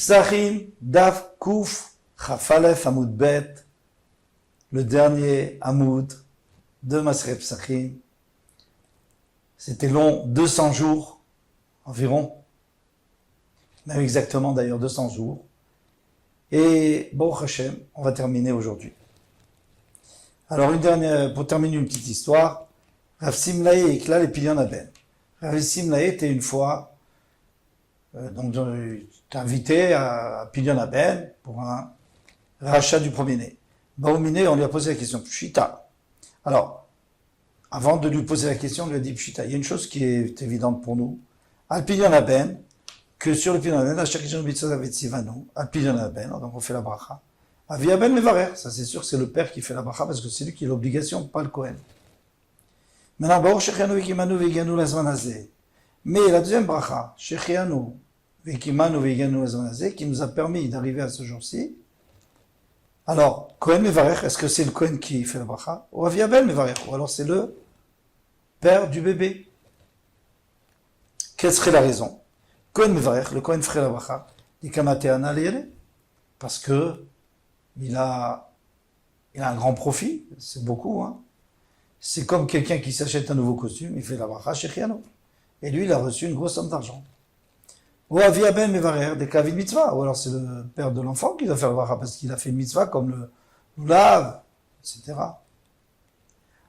Psachim, Daf, Kouf, Chafalef, Hamoud Bet, le dernier Hamoud de Maseret Psachim. C'était long, 200 jours environ, même exactement d'ailleurs 200 jours. Et Baruch Hashem, on va terminer aujourd'hui. Alors une dernière, pour terminer une petite histoire, Rav Simlaé et Klal et Pilion Aben. Rav Simlaé était une fois invité à Pilion Aben pour un rachat du premier-né. Baoumine, on lui a posé la question, Pshita. Alors, avant de lui poser la question, on lui a dit Pshita. Il y a une chose qui est évidente pour nous. Al Pilion Aben, que sur le Pilion Aben, à chaque jour, Al Pilion Aben, donc on fait la bracha. Avia Ben Mevarer, ça c'est sûr, c'est le père qui fait la bracha parce que c'est lui qui a l'obligation, pas le Kohen. Maintenant, Baruch Shechianu Vekimanu Veganu Lazman Hazeh. Mais la deuxième bracha, Shechianu Vekimanu Veganu Lazman Hazeh, qui nous a permis d'arriver à ce jour-ci. Alors, Kohen Mevarer, est-ce que c'est le Kohen qui fait la bracha? Ou Avia Ben Mevarer, ou alors c'est le père du bébé. Quelle serait la raison? Kohen Mevarer, le Kohen ferait la bracha, dit Kamateana Leyele, parce que il a un grand profit, c'est beaucoup, hein. C'est comme quelqu'un qui s'achète un nouveau costume, il fait la bracha chez Chiano. Et lui, il a reçu une grosse somme d'argent. Ou Avia Ben Mevarer, des Kavin Mitzvah, ou alors c'est le père de l'enfant qui doit faire la bracha parce qu'il a fait une mitzvah comme le lave, etc.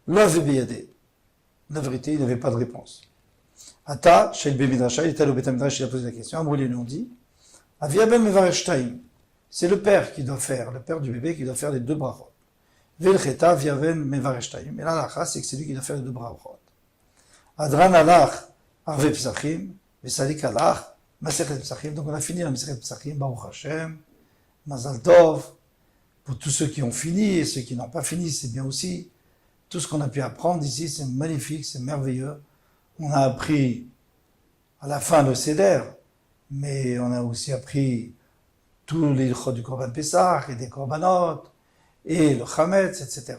Lave Beyadé. La vérité, il n'avait pas de réponse. Ata, chez le Bémidrasha, il était allé au Bétamidrash, il a posé la question. Amrouli nous dit, Avia Ben Mevarer Shtaim. C'est le père qui doit faire, le père du bébé qui doit faire les deux brachot. Velcheta viaven mevarer shtaim. Et là, la c'est que c'est lui qui doit faire les deux brachot. Adran alach arve psachim, vesalik alach masechet psachim. Donc on a fini la masechet psachim, Baruch Hashem, Mazal Tov. Pour tous ceux qui ont fini et ceux qui n'ont pas fini, c'est bien aussi. Tout ce qu'on a pu apprendre ici, c'est magnifique, c'est merveilleux. On a appris à la fin le Seder, mais on a aussi appris tous les ilchot du Korban Pessah et des Korbanot, et le Chametz, etc.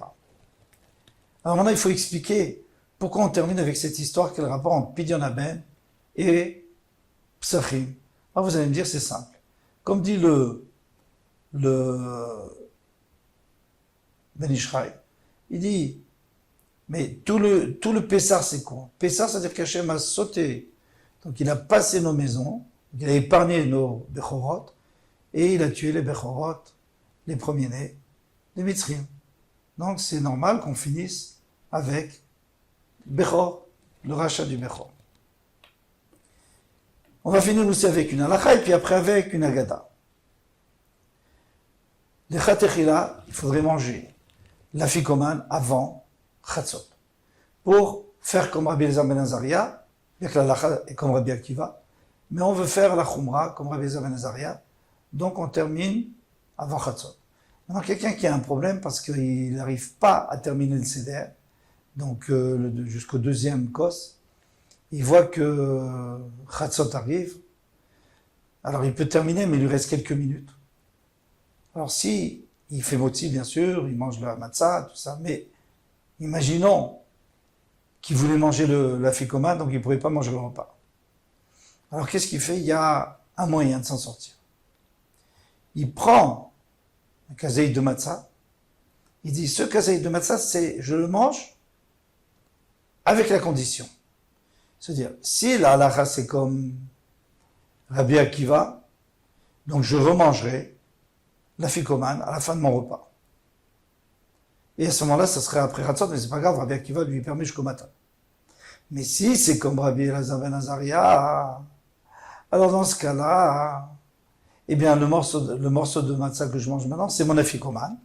Alors maintenant, il faut expliquer pourquoi on termine avec cette histoire, quel rapport entre Pidyon Aben et Psachim. Alors vous allez me dire, c'est simple. Comme dit le Ben Ishraï, il dit, mais tout le Pessah, c'est quoi? Pessah, c'est-à-dire qu'Hachem a sauté. Donc il a passé nos maisons, il a épargné nos Bechorot, et il a tué les Bechorot, les premiers-nés, les Mitzrim. Donc c'est normal qu'on finisse avec Bechor, le rachat du Bechor. On va finir aussi avec une halakha et puis après avec une agada. Les chatechila, il faudrait manger l'afikoman avant chatzot. Pour faire comme Rabbi Elazar ben Azaria, bien que l'halakha est comme Rabbi Akiva, mais on veut faire la chumra comme Rabbi Elazar ben Azaria. Donc on termine avant Chatzot. Maintenant, quelqu'un qui a un problème parce qu'il n'arrive pas à terminer le Seder, donc jusqu'au deuxième kos, il voit que Chatzot arrive, alors il peut terminer, mais il lui reste quelques minutes. Alors si il fait motzi, bien sûr, il mange la matzah, tout ça, mais imaginons qu'il voulait manger l'afikoman, donc il ne pouvait pas manger le repas. Alors qu'est-ce qu'il fait? Il y a un moyen de s'en sortir. Il prend un kaseï de matzah, il dit, ce kaseï de matzah, je le mange avec la condition. C'est-à-dire, si la halakha c'est comme Rabbi Akiva, donc je remangerai l'afikoman à la fin de mon repas. Et à ce moment-là, ça serait après Chatzot, mais c'est pas grave, Rabbi Akiva lui permet jusqu'au matin. Mais si c'est comme Rabbi Elazar ben Azaria, alors dans ce cas-là, eh bien, le morceau de matzah que je mange maintenant, c'est mon afikoman.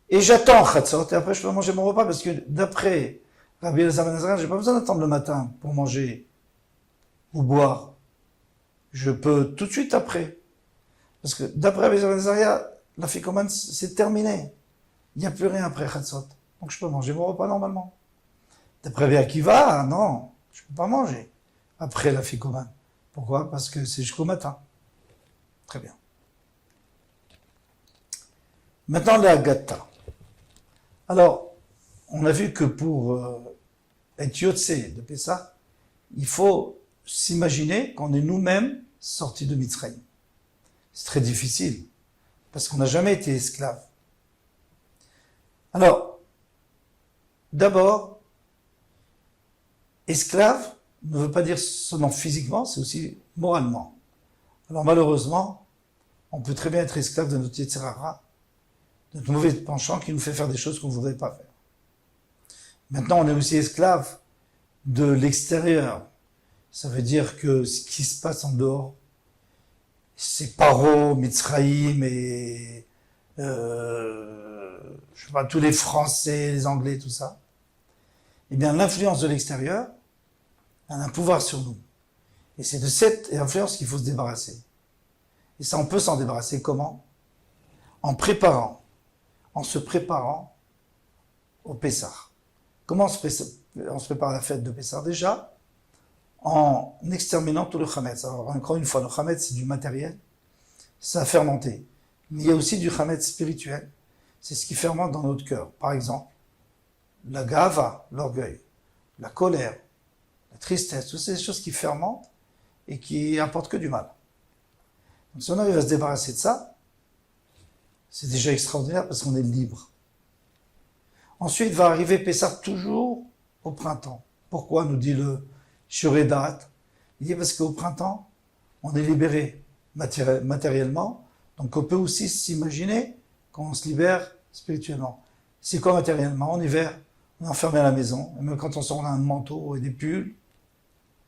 Et j'attends Chatzot, et après je peux manger mon repas, parce que d'après Rabbi Elazar ben Azaria, j'ai pas besoin d'attendre le matin pour manger ou boire. Je peux tout de suite après. Parce que d'après Rabbi Elazar ben Azaria, l'afikoman, c'est terminé. Il n'y a plus rien après Chatzot. Donc je peux manger mon repas normalement. D'après Rabbi Akiva, non, je peux pas manger après l'afikoman. Pourquoi? Parce que c'est jusqu'au matin. Très bien. Maintenant, la gata. Alors, on a vu que pour être yotse de Pessah, il faut s'imaginer qu'on est nous-mêmes sortis de Mitzrayim. C'est très difficile, parce qu'on n'a jamais été esclave. Alors, d'abord, esclave ne veut pas dire seulement physiquement, c'est aussi moralement. Alors malheureusement, on peut très bien être esclave de notre Yetzer Hara, de notre mauvais penchant qui nous fait faire des choses qu'on ne voudrait pas faire. Maintenant, on est aussi esclave de l'extérieur. Ça veut dire que ce qui se passe en dehors, c'est Paro, Mitzraïm et je sais pas, tous les Français, les Anglais, tout ça. Eh bien, l'influence de l'extérieur a un pouvoir sur nous. Et c'est de cette influence qu'il faut se débarrasser. Et ça, on peut s'en débarrasser comment? En se préparant au Pessah. Comment on se prépare à la fête de Pessah? Déjà, en exterminant tout le Chametz. Alors, encore une fois, le Chametz, c'est du matériel, ça a fermenté. Mais il y a aussi du Chametz spirituel. C'est ce qui fermente dans notre cœur. Par exemple, la gava, l'orgueil, la colère, la tristesse, toutes ces choses qui fermentent et qui apportent que du mal. Donc si on arrive à se débarrasser de ça, c'est déjà extraordinaire parce qu'on est libre. Ensuite va arriver Pessah toujours au printemps. Pourquoi, nous dit le Shuredat? Il dit parce qu'au printemps, on est libéré matériellement, donc on peut aussi s'imaginer qu'on se libère spirituellement. C'est quoi matériellement? En hiver, on est enfermé à la maison, et même quand on sort, on a un manteau et des pulls.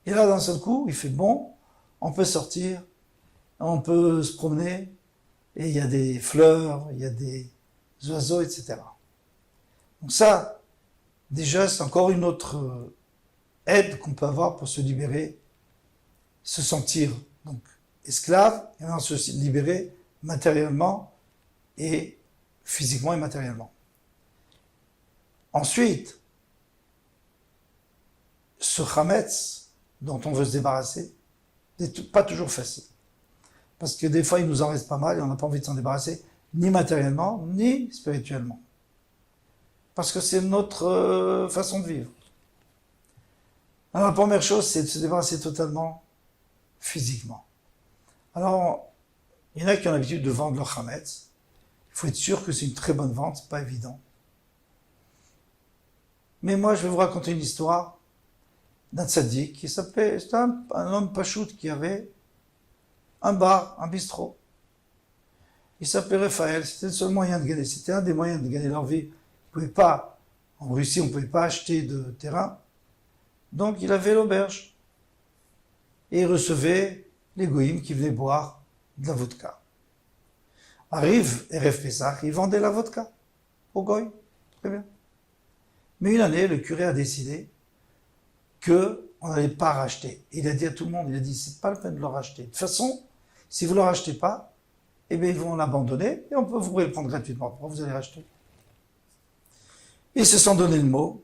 Et là, d'un seul coup, il fait bon, on peut sortir, on peut se promener, et il y a des fleurs, il y a des oiseaux, etc. Donc ça, déjà, c'est encore une autre aide qu'on peut avoir pour se libérer, se sentir donc esclave, et maintenant se libérer matériellement et physiquement et matériellement. Ensuite, ce Chametz dont on veut se débarrasser n'est pas toujours facile. Parce que des fois, il nous en reste pas mal et on n'a pas envie de s'en débarrasser, ni matériellement, ni spirituellement. Parce que c'est notre façon de vivre. Alors la première chose, c'est de se débarrasser totalement physiquement. Alors, il y en a qui ont l'habitude de vendre leur Chametz. Il faut être sûr que c'est une très bonne vente, c'est pas évident. Mais moi, je vais vous raconter une histoire d'un tzaddik qui s'appelait, c'était un homme pachout qui avait un bar, un bistrot. Il s'appelait Raphaël, c'était le seul moyen de gagner, c'était un des moyens de gagner leur vie. On pouvait pas, en Russie, on ne pouvait pas acheter de terrain. Donc, il avait l'auberge. Et il recevait les goïms qui venaient boire de la vodka. Arrive Erev Pessah, il vendait la vodka aux goïms. Très bien. Mais une année, le curé a décidé qu'on n'allait pas racheter. Il a dit à tout le monde, il a dit, c'est pas la peine de le racheter. De toute façon, si vous ne le rachetez pas, eh bien, ils vont l'abandonner et vous pourrez le prendre gratuitement. Pourquoi vous allez racheter? Ils se sont donné le mot.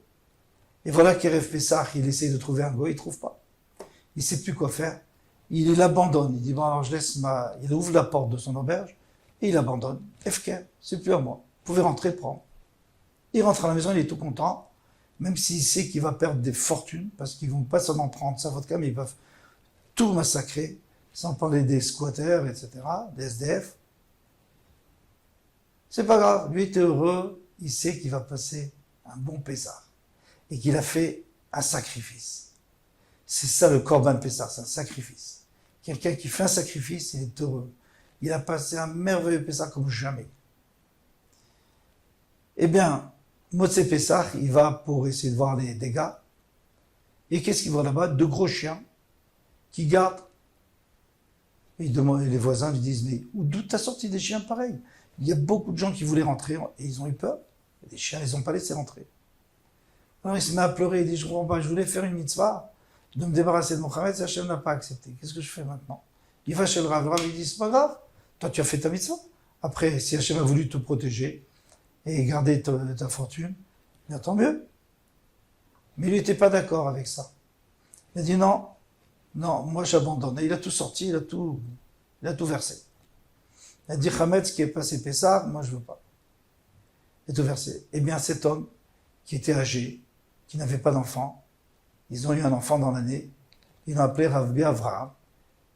Et voilà qu'Erev Pessah, il essaye de trouver un goy, il ne trouve pas. Il ne sait plus quoi faire. Il l'abandonne. Il dit, bon, alors je laisse il ouvre la porte de son auberge et il abandonne. Efker, c'est plus à moi. Vous pouvez rentrer, prendre. Il rentre à la maison, il est tout content, même s'il sait qu'il va perdre des fortunes, parce qu'ils vont pas seulement prendre sa vodka, mais ils peuvent tout massacrer, sans parler des squatters, etc., des SDF. C'est pas grave, lui était heureux, il sait qu'il va passer un bon Pessah, et qu'il a fait un sacrifice. C'est ça le Korban Pessah, c'est un sacrifice. Quelqu'un qui fait un sacrifice, il est heureux. Il a passé un merveilleux Pessah comme jamais. Eh bien, Motzei Pessah, il va pour essayer de voir les dégâts. Et qu'est-ce qu'il voit là-bas? Deux gros chiens qui gardent. Et les voisins lui disent, mais d'où t'as sorti des chiens pareils? Il y a beaucoup de gens qui voulaient rentrer et ils ont eu peur. Et les chiens, ils n'ont pas laissé rentrer. Alors il se met à pleurer, il dit, je comprends pas, je voulais faire une mitzvah, de me débarrasser de mon Chametz, Hachem n'a pas accepté. Qu'est-ce que je fais maintenant? Il va chez le Rav, il dit, c'est pas grave, toi tu as fait ta mitzvah. Après, si Hachem a voulu te protéger, et garder ta fortune, bien tant mieux. Mais il n'était pas d'accord avec ça. Il a dit non, moi j'abandonne. Et il a tout sorti, il a tout versé. Il a dit Chametz qui est passé Pessah, moi je veux pas. Il a tout versé. Eh bien cet homme, qui était âgé, qui n'avait pas d'enfant, ils ont eu un enfant dans l'année, ils l'ont appelé Rav Avraham,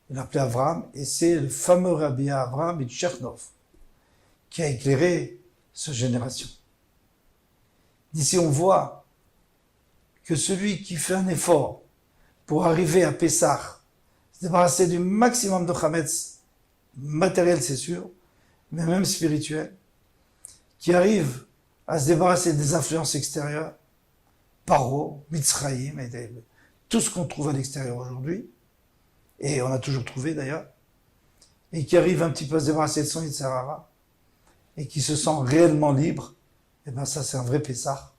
il l'appelait Avraham, et c'est le fameux Rabbi Avraham Tchernov qui a éclairé cette génération. D'ici, on voit que celui qui fait un effort pour arriver à Pessah, se débarrasser du maximum de Chametz, matériel c'est sûr, mais même spirituel, qui arrive à se débarrasser des influences extérieures, Paro, Mitzrayim, et tout ce qu'on trouve à l'extérieur aujourd'hui, et on a toujours trouvé d'ailleurs, et qui arrive un petit peu à se débarrasser de son Yitzhara, et qui se sent réellement libre, et bien ça c'est un vrai Pessah.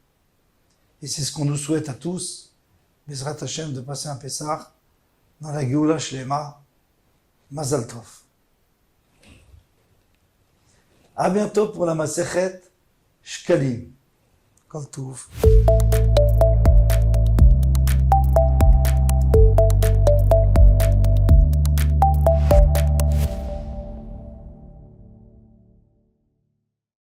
Et c'est ce qu'on nous souhaite à tous, Bezrat Hashem, de passer un Pessah dans la Geoula Shlema, Mazal Tov. À bientôt pour la Masechet Shkalim. Kol Tov.